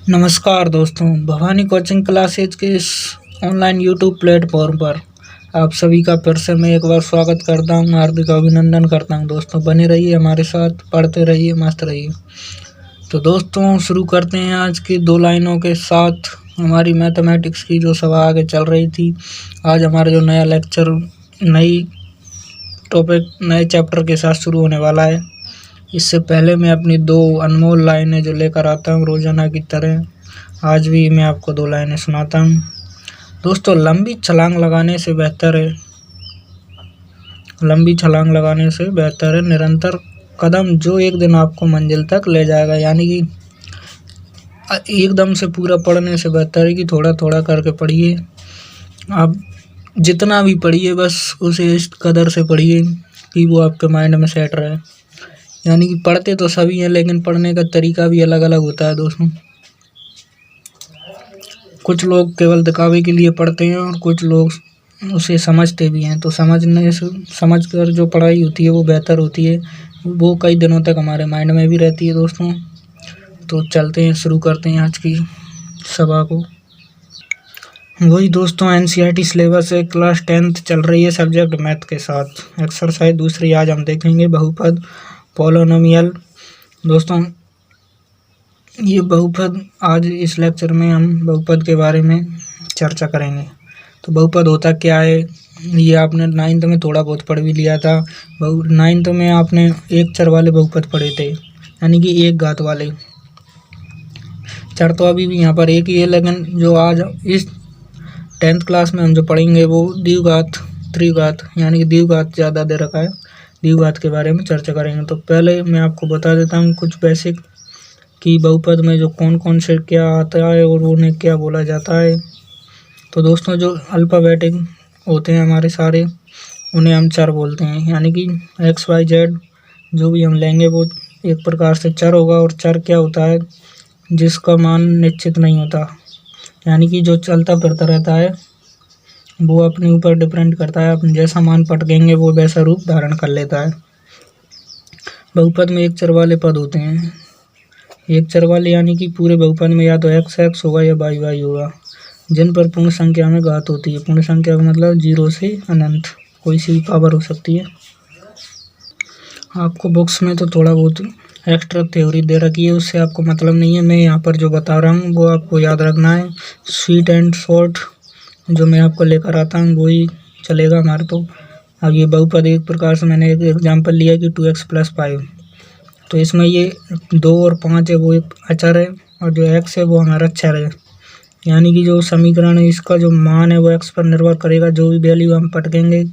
नमस्कार दोस्तों, Bhavani coaching classes के इस ऑनलाइन यूट्यूब प्लेटफॉर्म पर आप सभी का फिर से मैं एक बार स्वागत करता हूं, हार्दिक अभिनंदन करता हूं। दोस्तों बने रहिए हमारे साथ, पढ़ते रहिए, मस्त रहिए। तो दोस्तों शुरू करते हैं आज की दो लाइनों के साथ हमारी मैथमेटिक्स की जो सभा आगे चल रही थी। आज हमारा जो नया लेक्चर नई टॉपिक नए चैप्टर के साथ शुरू होने वाला है। इससे पहले मैं अपनी दो अनमोल लाइनें जो लेकर आता हूँ रोजाना की तरह, आज भी मैं आपको दो लाइनें सुनाता हूँ। दोस्तों, लंबी छलांग लगाने से बेहतर है निरंतर कदम, जो एक दिन आपको मंजिल तक ले जाएगा। यानी कि एकदम से पूरा पढ़ने से बेहतर है कि थोड़ा थोड़ा करके पढ़िए। आप जितना भी पढ़िए बस उसे इस कदर से पढ़िए कि वो आपके माइंड में सेट रहे। यानी कि पढ़ते तो सभी हैं, लेकिन पढ़ने का तरीका भी अलग अलग होता है दोस्तों। कुछ लोग केवल दिखावे के लिए पढ़ते हैं और कुछ लोग उसे समझते भी हैं। तो समझ कर जो पढ़ाई होती है वो बेहतर होती है, वो कई दिनों तक हमारे माइंड में भी रहती है दोस्तों। तो चलते हैं, शुरू करते हैं आज की सभा को। वही दोस्तों, एनसीईआरटी सिलेबस है, क्लास 10th चल रही है, सब्जेक्ट मैथ के साथ। एक्सरसाइज दूसरी आज हम देखेंगे, बहुपद पॉलिनोमियल। दोस्तों ये बहुपद, आज इस लेक्चर में हम बहुपद के बारे में चर्चा करेंगे। तो बहुपद होता क्या है, ये आपने 9th में थोड़ा बहुत पढ़ भी लिया था। 9th में आपने एक चर वाले बहुपद पढ़े थे, यानी कि एक घात वाले। चर तो अभी भी यहाँ पर एक ही है, लेकिन जो आज इस 10th क्लास में हम जो पढ़ेंगे वो द्विघात, त्रिघात यानी कि द्विघात ज़्यादा दे रखा है, द्विघात के बारे में चर्चा करेंगे। तो पहले मैं आपको बता देता हूँ कुछ बेसिक कि बहुपद में जो कौन कौन से क्या आता है और उन्हें क्या बोला जाता है। तो दोस्तों जो अल्फ़ाबेटिक होते हैं हमारे सारे, उन्हें हम चर बोलते हैं। यानी कि XYZ जो भी हम लेंगे वो एक प्रकार से चर होगा। और चर क्या होता है, जिसका मान निश्चित नहीं होता, यानी कि जो चलता फिरता रहता है, वो अपने ऊपर डिपेंड करता है। अपन जैसा मान पटकेंगे वो वैसा रूप धारण कर लेता है। बहुपद में एक चर वाले पद होते हैं, एक चर वाले, यानी कि पूरे बहुपद में या तो x होगा या y होगा, जिन पर पूर्ण संख्या में घात होती है। पूर्ण संख्या का मतलब 0 से अनंत, कोई सी भी पावर हो सकती है। आपको बुक्स में तो थोड़ा बहुत एक्स्ट्रा थ्योरी दे रखी है, उससे आपको मतलब नहीं है। मैं यहाँ पर जो बता रहा हूँ वो आपको याद रखना है। स्वीट एंड शॉर्ट जो मैं आपको लेकर आता हूँ वही चलेगा हमारे। तो अब ये बहुपद एक प्रकार से मैंने एक एग्जाम्पल लिया कि 2x + 5। तो इसमें ये 2 और 5 है वो एक अचर है, और जो x है वो हमारा चर है। यानी कि जो समीकरण है इसका जो मान है वो x पर निर्भर करेगा। जो भी वैल्यू हम पटकेंगे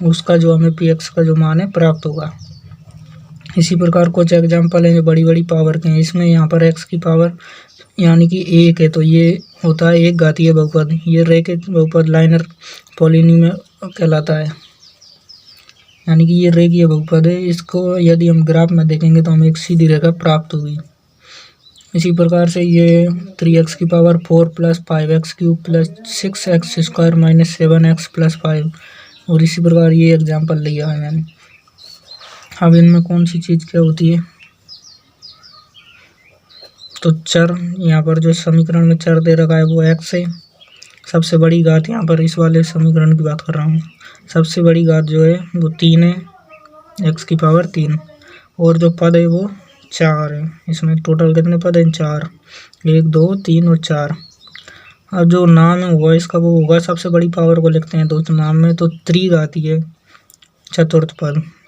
उसका जो हमें px का जो मान है प्राप्त होगा। इसी प्रकार कुछ एग्जाम्पल हैं जो बड़ी बड़ी पावर के हैं। इसमें यहाँ पर x की पावर यानी कि 1 है, तो ये होता है एक घातीय बहुपद। ये रैखिक बहुपद लाइनर पॉलिनोमियल कहलाता है, यानी कि ये रेखीय बहुपद है। इसको यदि हम ग्राफ में देखेंगे तो हमें एक सीधी रेखा प्राप्त होगी। इसी प्रकार से ये 3x⁴ 4 + 5x³ + 6x² - 7x + 5, और इसी प्रकार ये एग्जाम्पल लिया है मैंने। अब इनमें कौन सी चीज़ क्या होती है, तो चर, यहाँ पर जो समीकरण में चर दे रखा है वो x है। सबसे बड़ी घात, यहाँ पर इस वाले समीकरण की बात कर रहा हूँ, सबसे बड़ी घात जो है वो 3 है, x⁴ 3। और जो पद है वो 4 है। इसमें टोटल कितने पद हैं, 4, 1 2 3 और 4। अब जो नाम है वो इसका वो होगा, सबसे बड़ी पावर को लिखते हैं दोस्तों नाम में, तो त्रिघातीय चतुर्थ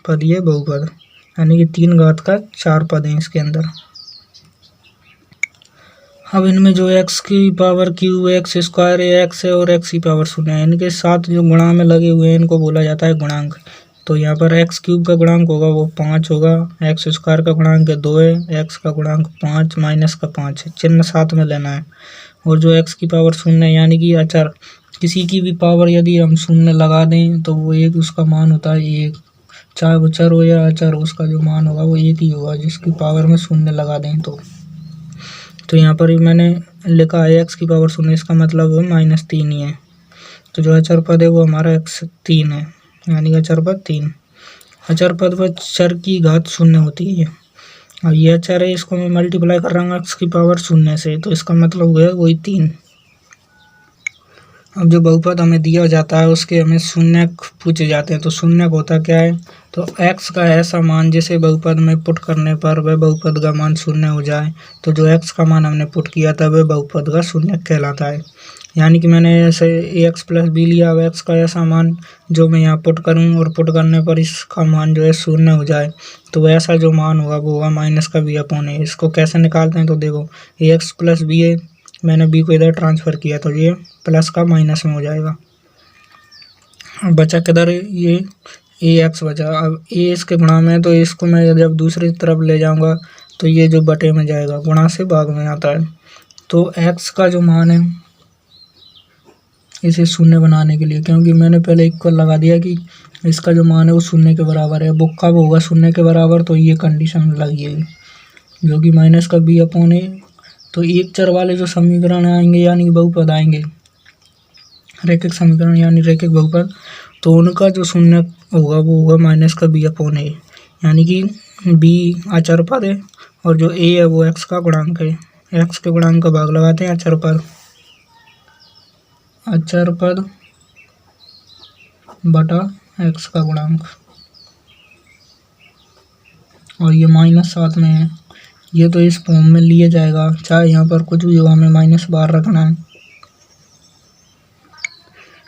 पद ये बहुपद, यानी कि 3 घात का 4 पद हैं इसके अंदर। अब इनमें जो x⁴ x² है, x है और x⁴0 है, इनके साथ जो गुणा में लगे हुए हैं इनको बोला जाता है गुणांक। तो यहाँ पर x³ का गुणांक होगा वो 5 होगा, x² का गुणांक 2 है, x का गुणांक 5 माइनस का 5 है, चिन्ह साथ में लेना है। और जो x⁴0 है यानी कि अचर, किसी की भी पावर यदि हम शून्य लगा दें तो वो एक, उसका मान होता है 1, चाहे वो चर हो या अचर हो, उसका जो मान होगा वो 1 ही होगा जिसकी पावर में शून्य लगा दें। तो यहाँ पर मैंने लिखा है x⁴0, इसका मतलब -3 ही है। तो जो अचर पद है वो हमारा x3 है, यानी कि अचर पद 3। अचर पद पर चर की घात 0 होती है। और ये अचर है, इसको मैं मल्टीप्लाई कर रहा हूँ x की पावर 0 से, तो इसका मतलब हुआ वही 3। अब जो बहुपद हमें दिया जाता है उसके हमें शून्यक पूछे जाते हैं। तो शून्यक होता क्या है, तो x का ऐसा मान जिसे बहुपद में पुट करने पर वह बहुपद का मान 0 हो जाए। तो जो x का मान हमने पुट किया था वह बहुपद का शून्यक कहलाता है। यानी कि मैंने ऐसे ax प्लस बी लिया, अब x का ऐसा मान जो मैं यहाँ पुट करूँ और पुट करने पर इसका मान जो है 0 हो जाए, तो ऐसा जो मान होगा वो होगा माइनस का बी अपॉन ए। इसको कैसे निकालते हैं, तो देखो ax प्लस बी है, मैंने बी को इधर ट्रांसफ़र किया तो ये प्लस का माइनस में हो जाएगा। अब बचा किधर, ये ए एक्स बचा। अब ए इसके गुणा में है, तो इसको मैं जब दूसरी तरफ ले जाऊंगा तो ये जो बटे में जाएगा, गुणा से भाग में आता है। तो एक्स का जो मान है, इसे शून्य बनाने के लिए, क्योंकि मैंने पहले इक्वल लगा दिया कि इसका जो मान है वो 0 के बराबर है, वो कब होगा 0 के बराबर, तो ये कंडीशन लगी जो कि माइनस का बी अपॉन ए। तो एक चर वाले जो समीकरण आएंगे यानी कि बहुपद आएंगे, रैखिक समीकरण यानी रैखिक बहुपद, तो उनका जो शून्य होगा वो होगा माइनस का बी अपॉन ए। यानी कि बी अचर पद है और जो ए है वो एक्स का गुणांक है। एक्स के गुणांक का भाग लगाते हैं अचर पद, अचर पद बटा एक्स का गुणांक, और ये माइनस साथ में है, ये तो इस फॉर्म में लिया जाएगा, चाहे यहाँ पर कुछ भी हो, हमें माइनस बाहर रखना है।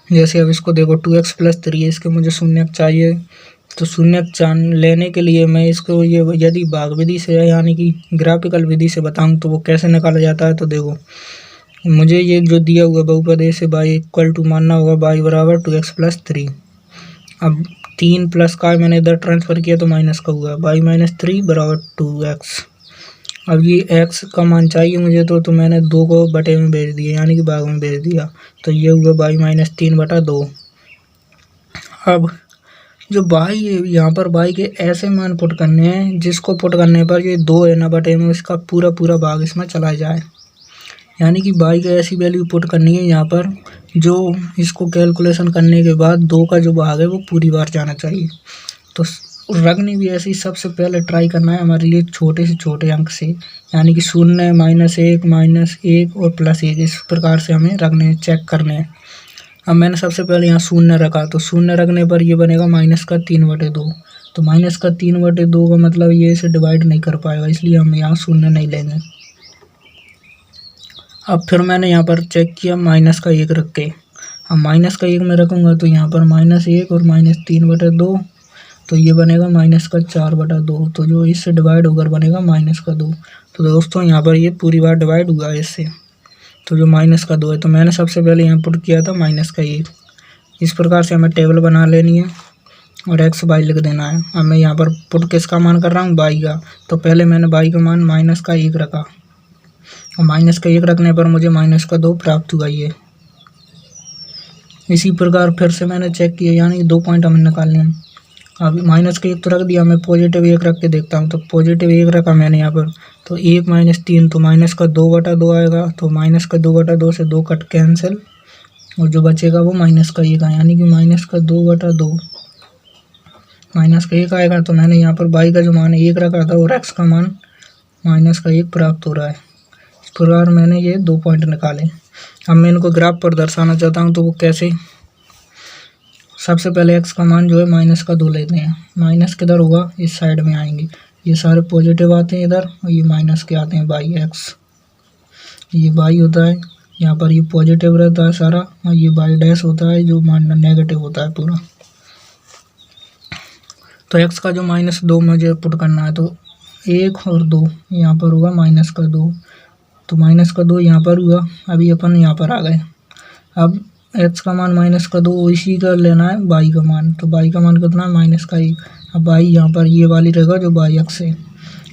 जैसे अब इसको देखो 2x प्लस 3 है, इसके मुझे शून्यक चाहिए, तो शून्यक लेने के लिए मैं इसको ये यदि भाग विधि से यानी कि ग्राफिकल विधि से बताऊं तो वो कैसे निकाला जाता है। तो देखो मुझे ये जो दिया हुआ बहुपद ए से बाई इक्वल टू मानना होगा बाई बराबर 2x प्लस 3। अब 3 प्लस का मैंने इधर ट्रांसफ़र किया तो माइनस का हुआ, बाई माइनस 3 बराबर 2x। अब ये x का मान चाहिए मुझे, तो मैंने 2 को बटे में भेज दिया यानी कि भाग में भेज दिया, तो ये हुआ बाई माइनस 3 बटा 2। अब जो बाई है, यहाँ पर बाई के ऐसे मान पुट करने हैं जिसको पुट करने पर ये 2 है ना बटे में, इसका पूरा पूरा भाग इसमें चला जाए। यानी कि बाई का ऐसी वैल्यू पुट करनी है यहाँ पर जो इसको कैलकुलेशन करने के बाद 2 का जो भाग है वो पूरी बार जाना चाहिए। तो रखनी भी ऐसी, सबसे पहले ट्राई करना है हमारे लिए छोटे से छोटे अंक से, यानी कि 0, -1 और +1, इस प्रकार से हमें रखने चेक करने हैं। अब मैंने सबसे पहले यहाँ 0 रखा, तो 0 रखने पर ये बनेगा माइनस का 3/2। तो माइनस का 3/2 का मतलब ये इसे डिवाइड नहीं कर पाएगा, इसलिए हम यहाँ 0 नहीं लेंगे। अब फिर मैंने यहाँ पर चेक किया माइनस का 1 रख के, अब माइनस का 1 में रखूँगा तो यहाँ पर -1 और -3/2, तो ये बनेगा माइनस का 4/2, तो जो इससे डिवाइड होकर बनेगा माइनस का 2। तो दोस्तों यहाँ पर ये पूरी बार डिवाइड हुआ है इससे, तो जो माइनस का 2 है, तो मैंने सबसे पहले यहाँ पुट किया था माइनस का 1। इस प्रकार से हमें टेबल बना लेनी है और एक्स बाई लिख देना है। अब मैं यहाँ पर पुट किसका मान कर रहा हूँ, बाई का, तो पहले मैंने बाई का मान माइनस का 1 रखा, और माइनस का 1 रखने पर मुझे माइनस का 2 प्राप्त हुआ। ये इसी प्रकार फिर से मैंने चेक किया, यानी 2 पॉइंट हमें निकालने हैं। अभी माइनस का 1 तो रख दिया, मैं पॉजिटिव 1 रख के देखता हूँ, तो पॉजिटिव 1 रखा मैंने यहाँ पर, तो 1 - 3 तो माइनस का 2/2 आएगा, तो माइनस का 2/2 से 2 कट कैंसिल, और जो बचेगा वो माइनस का 1 है, यानी कि माइनस का 2/2 माइनस का 1 आएगा। तो मैंने यहाँ पर बाई का जो मान 1 रखा था और एक्स का मान माइनस का 1 प्राप्त हो रहा है। इस प्रकार मैंने ये 2 पॉइंट निकाले। अब मैं इनको ग्राफ पर दर्शाना चाहता हूँ, तो वो कैसे, सबसे पहले एक्स का मान जो है माइनस का 2 लेते हैं। माइनस किधर होगा, इस साइड में आएंगे, ये सारे पॉजिटिव आते हैं इधर, और ये माइनस के आते हैं बाई एक्स, ये बाई होता है, यहाँ पर ये पॉजिटिव रहता है सारा, और ये बाई डैश होता है जो मान नेगेटिव होता है पूरा। तो एक्स का जो -2 मुझे पुट करना है, तो 1 और 2 यहाँ पर होगा माइनस का 2, तो माइनस का 2 यहाँ पर हुआ। अभी अपन यहाँ पर आ गए, अब एक्स का मान माइनस का 2 इसी का लेना है बाई का मान, तो बाई का मान कितना है, माइनस का 1। अब बाई यहाँ पर ये वाली रहेगा जो बाई एक्स है,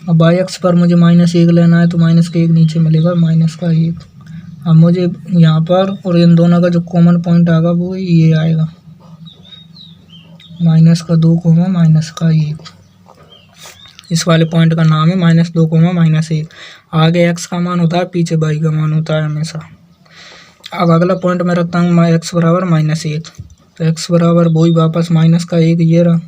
अब बाई एक्स पर मुझे -1 लेना है, तो माइनस का 1 नीचे मिलेगा माइनस का 1। अब मुझे यहाँ पर और इन दोनों का जो कॉमन पॉइंट आएगा वो ये आएगा, माइनस का 2, माइनस का 1। इस वाले पॉइंट का नाम है -2, -1। आगे एक्स का मान होता है, पीछे बाई का मान होता है हमेशा। अब अगला पॉइंट मैं रखता हूँ एक्स बराबर -1, तो एक्स बराबर वही वापस माइनस का 1 ये रहा,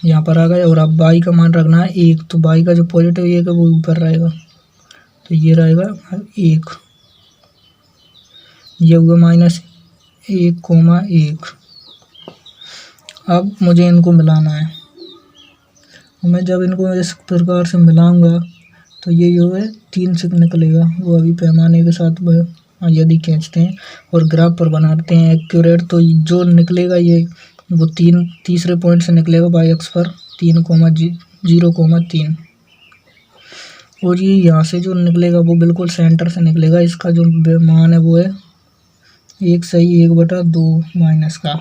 यहाँ पर आ गए। और अब y का मान रखना है 1, तो y का जो पॉजिटिव 1 है वो ऊपर रहेगा, तो ये रहेगा 1। ये हुआ -1,1। अब मुझे इनको मिलाना है। मैं जब इनको इस प्रकार से मिलाऊंगा तो ये जो है 3 से निकलेगा। वो अभी पैमाने के साथ यदि खींचते हैं और ग्राफ पर बनाते हैं एक्यूरेट, तो जो निकलेगा ये वो तीसरे पॉइंट से निकलेगा y अक्ष पर 3,0,3। और ये यहाँ से जो निकलेगा वो बिल्कुल सेंटर से निकलेगा। इसका जो मान है वो है 1/2 माइनस का,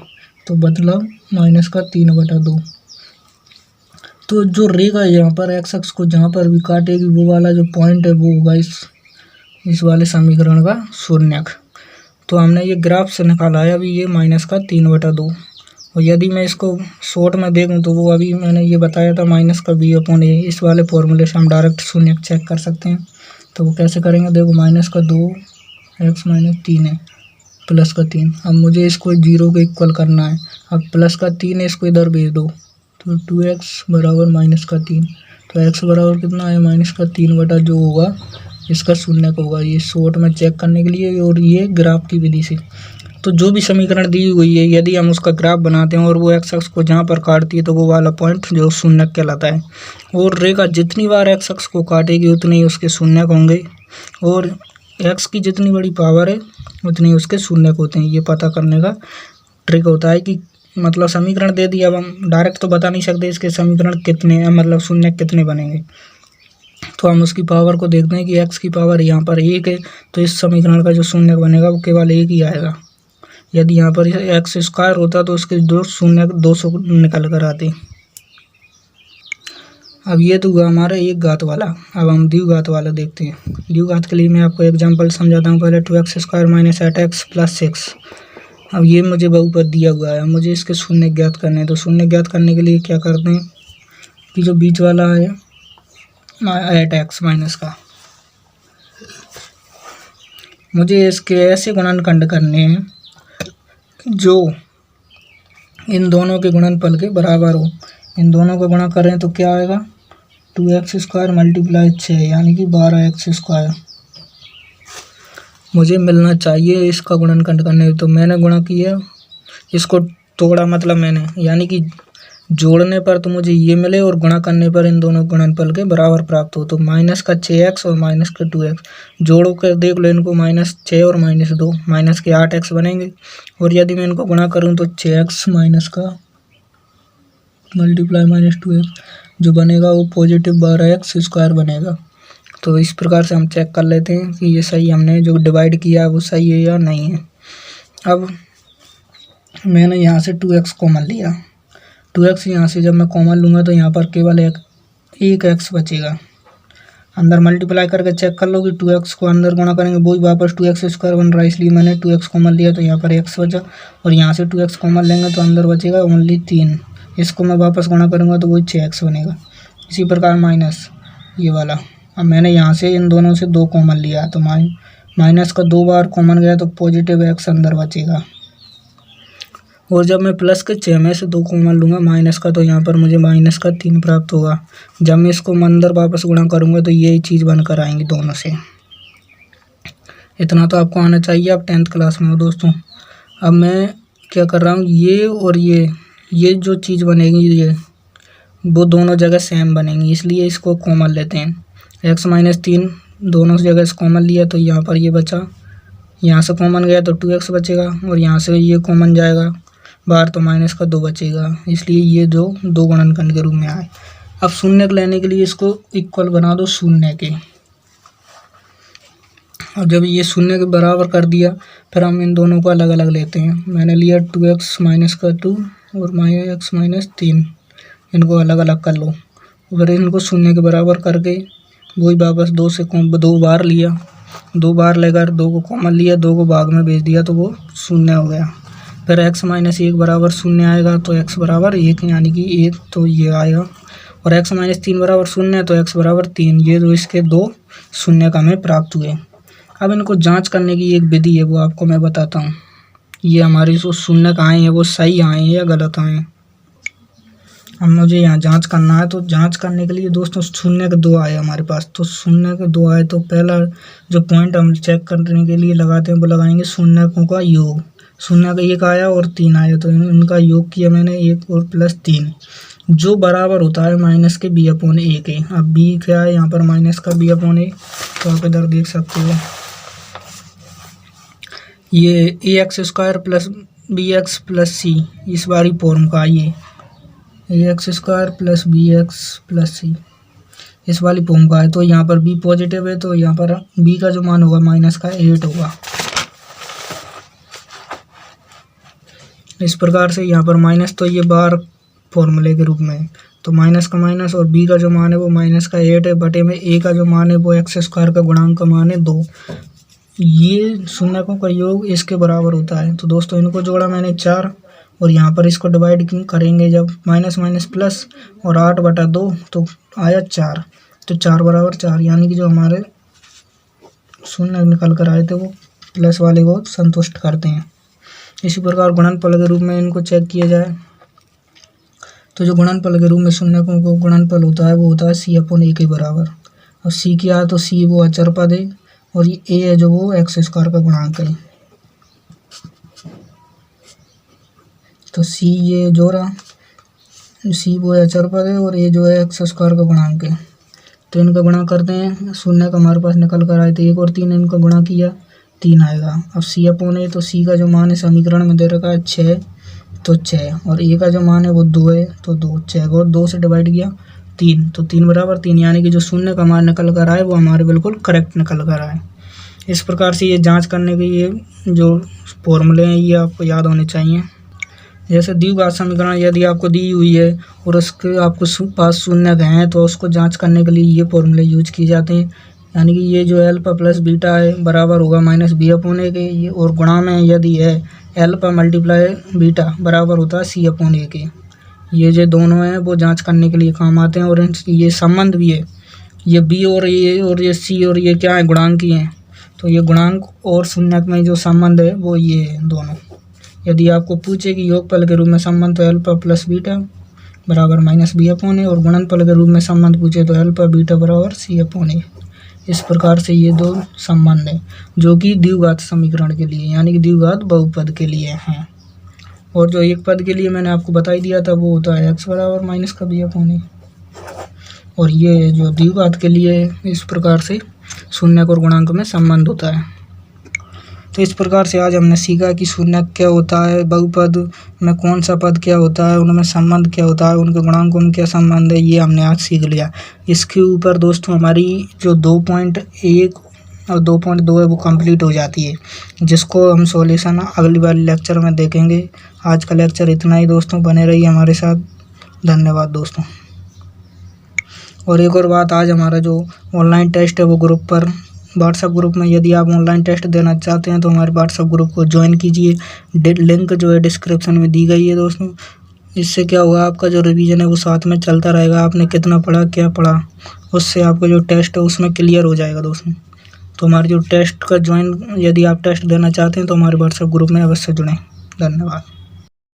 तो मतलब -3/2। तो जो रेखा यहाँ पर x अक्ष को जहाँ पर भी काटेगी वो वाला जो पॉइंट है वो होगा इस वाले समीकरण का शून्यक। तो हमने ये ग्राफ से निकाला है अभी ये -3/2। और यदि मैं इसको शॉर्ट में देखूँ तो वो अभी मैंने ये बताया था -b/a। इस वाले फॉर्मूले से हम डायरेक्ट शून्यक चेक कर सकते हैं। तो वो कैसे करेंगे, देखो -2x-3 है, +3। अब मुझे इसको 0 के इक्वल करना है। अब +3 है, इसको इधर भेज दो, तो 2x बराबर -3। तो x बराबर कितना है, -3 बटा जो होगा इसका शून्यक होगा। ये शॉर्ट में चेक करने के लिए और ये ग्राफ की विधि से। तो जो भी समीकरण दी हुई है यदि हम उसका ग्राफ बनाते हैं और वो x अक्ष को जहाँ पर काटती है तो वो वाला पॉइंट जो शून्यक कहलाता है। और रेखा जितनी बार x अक्ष को काटेगी उतने ही उसके शून्यक होंगे, और x की जितनी बड़ी पावर है उतने ही उसके शून्यक होते हैं। ये पता करने का ट्रिक होता है कि मतलब समीकरण दे दिया, अब हम डायरेक्ट तो बता नहीं सकते इसके समीकरण कितने हैं, मतलब शून्यक कितने बनेंगे। तो हम उसकी पावर को देखते हैं कि x की पावर यहाँ पर 1 है, तो इस समीकरण का जो शून्यक बनेगा वो केवल 1 ही आएगा। यदि यहाँ पर x² होता तो उसके दो शून्यक 200 निकल कर आते। अब ये तो हुआ हमारा एक घात वाला। अब हम द्विघात वाला देखते हैं। द्विघात के लिए मैं आपको एग्जांपल समझाता हूँ। पहले 2x² - 8x + 6। अब ये मुझे बहुपद दिया हुआ है, मुझे इसके शून्य ज्ञात करने हैं। तो शून्य ज्ञात करने के लिए क्या करते हैं कि जो बीच वाला है 8x माइनस का, मुझे इसके ऐसे गुणनखंड करने हैं जो इन दोनों के गुणनफल के बराबर हो। इन दोनों का गुणा करें तो क्या आएगा, 2x² × 6 यानी कि 12x²। मुझे मिलना चाहिए इसका गुणनखंड करने, तो मैंने गुणा किया, इसको तोड़ा मतलब मैंने, यानी कि जोड़ने पर तो मुझे ये मिले और गुणा करने पर इन दोनों गुणनफल के बराबर प्राप्त हो। तो -6x और -2x जोड़ो कर देख लो इनको, -6 और -2 -8x बनेंगे। और यदि मैं इनको गुणा करूँ तो 6x × -2x जो बनेगा वो +12x² बनेगा। तो इस प्रकार से हम चेक कर लेते हैं कि ये सही हमने जो डिवाइड किया है वो सही है या नहीं है। अब मैंने यहाँ से 2x कॉमन लिया, 2x यहाँ से जब मैं कॉमन लूँगा तो यहाँ पर केवल एक x बचेगा। अंदर मल्टीप्लाई करके चेक कर लो कि 2x को अंदर गुणा करेंगे वही वापस 2x² बन रहा है, इसलिए मैंने 2x कॉमन लिया तो यहाँ पर x बचा। और यहाँ से 2x कॉमन लेंगे तो अंदर बचेगा ओनली 3। इसको मैं वापस गुणा करूँगा तो वही 6x बनेगा। इसी प्रकार माइनस ये वाला, अब मैंने यहाँ से इन दोनों से 2 कॉमन लिया तो माइनस का 2 बार कॉमन गया तो +x अंदर बचेगा। और जब मैं प्लस के 6 में से 2 कॉमन लूँगा माइनस का, तो यहाँ पर मुझे -3 प्राप्त होगा। जब मैं इसको अंदर वापस गुणा करूँगा तो यही चीज़ बनकर आएंगी दोनों से। इतना तो आपको आना चाहिए, आप 10th क्लास में हो दोस्तों। अब मैं क्या कर रहा हूँ, ये और ये जो चीज़ बनेगी ये वो दोनों जगह सेम बनेंगी, इसलिए इसको कॉमन लेते हैं। x - 3 दोनों जगह से कॉमन लिया तो यहाँ पर ये बचा, यहाँ से कॉमन गया तो 2x बचेगा और यहाँ से ये कॉमन जाएगा बाहर तो -2 बचेगा, इसलिए ये जो 2 गुणनखंड के रूप में आए। अब शून्यक लेने के लिए इसको इक्वल बना दो शून्य के। और जब ये शून्य के बराबर कर दिया फिर हम इन दोनों को अलग अलग लेते हैं। मैंने लिया 2x - 2 और -x - 3, इनको अलग अलग कर लो। फिर इनको शून्य के बराबर करके वही वापस 2 से 2 बार लिया, 2 बार लेकर 2 को कॉमन लिया, 2 को भाग में भेज दिया तो वो शून्य हो गया। फिर x - 1 बराबर शून्य आएगा तो x बराबर 1 यानी कि 1, तो ये आएगा। और x - 3 बराबर शून्य तो x बराबर 3। ये तो इसके 2 शून्यक हमें प्राप्त हुए। अब इनको जांच करने की एक विधि है, वो आपको मैं बताता हूँ। ये हमारी जो शून्यक आए हैं वो सही आए हैं या गलत आए हैं। अब मुझे यहाँ जांच करना है, तो जांच करने के लिए दोस्तों शून्य के 2 आए हमारे पास, तो शून्य के 2 आए तो पहला जो पॉइंट हम चेक करने के लिए लगाते हैं वो लगाएंगे शून्यकों का योग। शून्य का 1 आया और 3 आया, तो इनका योग किया मैंने 1 और प्लस 3, जो बराबर होता है माइनस के b/a के। अब b क्या है यहाँ पर, माइनस का b/a, तो आप इधर देख सकते हो ये ax² plus bx plus c इस वाली फॉर्म का, ये ax² plus bx plus c इस वाली फॉर्म का है। तो यहाँ पर b पॉजिटिव है, तो यहाँ पर b का जो मान होगा माइनस का 8 होगा। इस प्रकार से यहाँ पर माइनस, तो ये बार फॉर्मूले के रूप में, तो माइनस का माइनस और b का जो मान है वो माइनस का 8 है, बटे में a का जो मान है वो x² का गुणांक का मान है 2। ये शून्यकों का योग इसके बराबर होता है। तो दोस्तों इनको जोड़ा मैंने 4, और यहाँ पर इसको डिवाइड करेंगे जब माइनस माइनस प्लस, और 8/2 तो आया 4, तो 4 बराबर 4, यानी कि जो हमारे शून्य निकल कर आए थे वो प्लस वाले को संतुष्ट करते हैं। इसी प्रकार गुणनफल के रूप में इनको चेक किया जाए, तो जो गुणनफल के रूप में शून्यकों को गुणनफल होता है वो होता है c/a के बराबर। और c क्या है, तो c वो अचर पद है, और ये a है जो वो x² का गुणांक है। तो c ये जोड़ा, c वो अचर पद है और a जो है x² का गुणांक है। तो इनका गुणा करते हैं, शून्य का हमारे पास निकल कर आए थे 1 और 3, इनका गुणा किया 3 आएगा। अब c/a, तो c का जो मान है समीकरण में दे रखा है 6, तो 6, और a का जो मान है वो 2 है, तो 2, 6 को 2 से डिवाइड किया 3, तो 3 बराबर 3, यानी कि जो शून्य का मान निकल कर आए वो हमारे बिल्कुल करेक्ट निकल कर आए। इस प्रकार से ये जांच करने के ये जो फॉर्मूले हैं ये आपको याद होने चाहिए। जैसे द्विघात समीकरण यदि आपको दी हुई है और उसके आपको पास शून्य हैं, तो उसको जांच करने के लिए ये फॉर्मूले यूज किए जाते हैं, यानी कि ये जो अल्फा प्लस बीटा है बराबर होगा माइनस b/a के, ये और गुणा में यदि है अल्फा मल्टीप्लाई बीटा बराबर होता है c/a के। ये जो दोनों हैं वो जांच करने के लिए काम आते हैं, और ये संबंध भी है, ये b और ये c और ये क्या है, गुणांक ही हैं। तो ये गुणांक और शून्यक में जो संबंध है वो ये है दोनों। यदि आपको पूछे कि योगफल के रूप में संबंध, तो अल्फा प्लस बीटा बराबर माइनस b/a, और गुणनफल के रूप में संबंध पूछे तो अल्फा बीटा बराबर c/a। इस प्रकार से ये दो संबंध हैं जो कि द्विघात समीकरण के लिए, यानी कि द्विघात बहुपद के लिए हैं। और जो एक पद के लिए मैंने आपको बता ही दिया था वो होता है x बराबर माइनस का b/a, और ये जो द्विघात के लिए इस प्रकार से शून्यक और गुणांक में संबंध होता है। तो इस प्रकार से आज हमने सीखा कि शून्यक क्या होता है, बहुपद में कौन सा पद क्या होता है, उनमें संबंध क्या होता है, उनके गुणांकों में क्या संबंध है, ये हमने आज सीख लिया। इसके ऊपर दोस्तों हमारी जो 2.1 और 2.2 है वो कंप्लीट हो जाती है, जिसको हम सॉल्यूशन अगली बार लेक्चर में देखेंगे। आज का लेक्चर इतना ही दोस्तों, बने रहिए हमारे साथ। धन्यवाद दोस्तों। और एक और बात, आज हमारा जो ऑनलाइन टेस्ट है वो ग्रुप पर, व्हाट्सएप ग्रुप में यदि आप ऑनलाइन टेस्ट देना चाहते हैं तो हमारे व्हाट्सएप ग्रुप को ज्वाइन कीजिए। लिंक जो है डिस्क्रिप्शन में दी गई है दोस्तों। इससे क्या हुआ, आपका जो रिवीजन है वो साथ में चलता रहेगा, आपने कितना पढ़ा क्या पढ़ा उससे आपका जो टेस्ट है उसमें क्लियर हो जाएगा दोस्तों। तो हमारे जो टेस्ट का ज्वाइन, यदि आप टेस्ट देना चाहते हैं तो हमारे व्हाट्सएप ग्रुप में अवश्य जुड़ें। धन्यवाद।